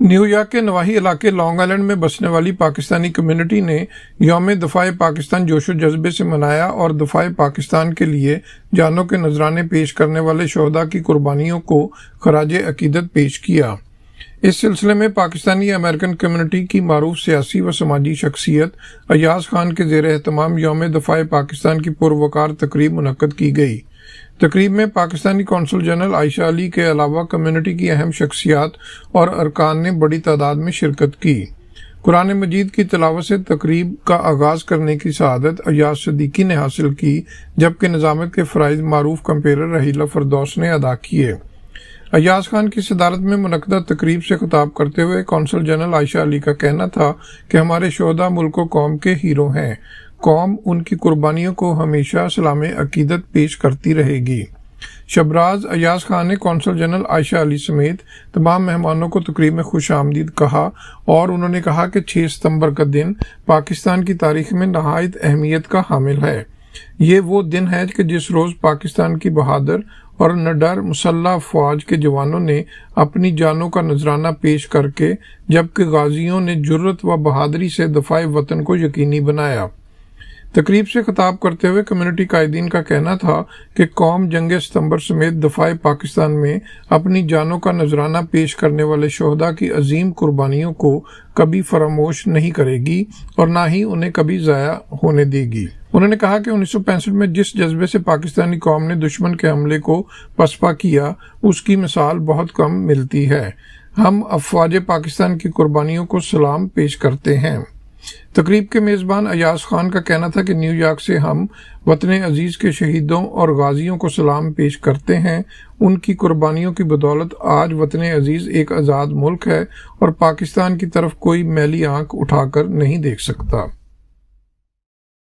New York کے نواحی علاقے long island میں بسنے والی پاکستانی کمیونٹی نے یوم دفاع پاکستان جوش و جذبے سے منایا اور دفاع پاکستان کے لیے جانوں کے نذرانے پیش کرنے والے شہداء کی قربانیوں کو خراج عقیدت پیش کیا۔ اس سلسلے میں پاکستانی امریکن کمیونٹی کی معروف سیاسی و سماجی شخصیت ایاز خان کے زیر اہتمام یوم دفاع پاکستان کی پروقار تقریب منعقد کی گئی۔ تقریب میں پاکستانی قونصل جنرل عائشہ علی کے علاوہ کمیونٹی کی اہم شخصیات اور ارکان نے بڑی تعداد میں شرکت کی۔ قرآن مجید کی تلاوت سے تقریب کا آغاز کرنے کی سعادت ایاز صدیقی نے حاصل کی، جبکہ نظامت کے فرائض معروف کمپیرر رحیلہ فردوس نے ادا کیے۔ ایاز خان کی صدارت میں منعقدہ تقریب سے خطاب کرتے ہوئے قونصل جنرل عائشہ علی کا کہنا تھا کہ ہمارے شہداء ملک و قوم کے ہیرو ہیں۔ قوم ان کی قربانیوں کو ہمیشہ سلام عقیدت پیش کرتی رہے گی۔ شبراز ایاز خان نے قونصل جنرل عائشہ علی سمیت تمام مہمانوں کو تقریب میں خوش آمدید کہا اور انہوں نے کہا کہ 6 ستمبر کا دن پاکستان کی تاریخ میں نہایت اہمیت کا حامل ہے۔ یہ وہ دن ہے کہ جس روز پاکستان کی بہادر اور نڈر مسلح افواج کے جوانوں نے اپنی جانوں کا نذرانہ پیش کر کے جبکہ غازیوں نے جرأت و بہادری سے دفاع وطن کو یقینی بنایا۔ تقریب سے خطاب کرتے ہوئے کمیونٹی قائدین کا کہنا تھا کہ قوم جنگ ستمبر سمیت دفاع پاکستان میں اپنی جانوں کا نذرانہ پیش کرنے والے شہداء کی عظیم قربانیوں کو کبھی فراموش نہیں کرے گی اور نہ ہی انہیں کبھی ضائع ہونے دے گی۔ انہوں نے کہا کہ 1965 میں جس جذبے سے پاکستانی قوم نے دشمن کے حملے کو پسپا کیا، اس کی مثال بہت کم ملتی ہے۔ ہم افواج پاکستان کی قربانیوں کو سلام پیش کرتے ہیں۔ تقریب کے میزبان ایاز خان کا کہنا تھا کہ نیو یارک سے ہم وطن عزیز کے شہیدوں اور غازیوں کو سلام پیش کرتے ہیں۔ ان کی قربانیوں کی بدولت آج وطن عزیز ایک آزاد ملک ہے اور پاکستان کی طرف کوئی میلی آنکھ اٹھا کر نہیں دیکھ سکتا۔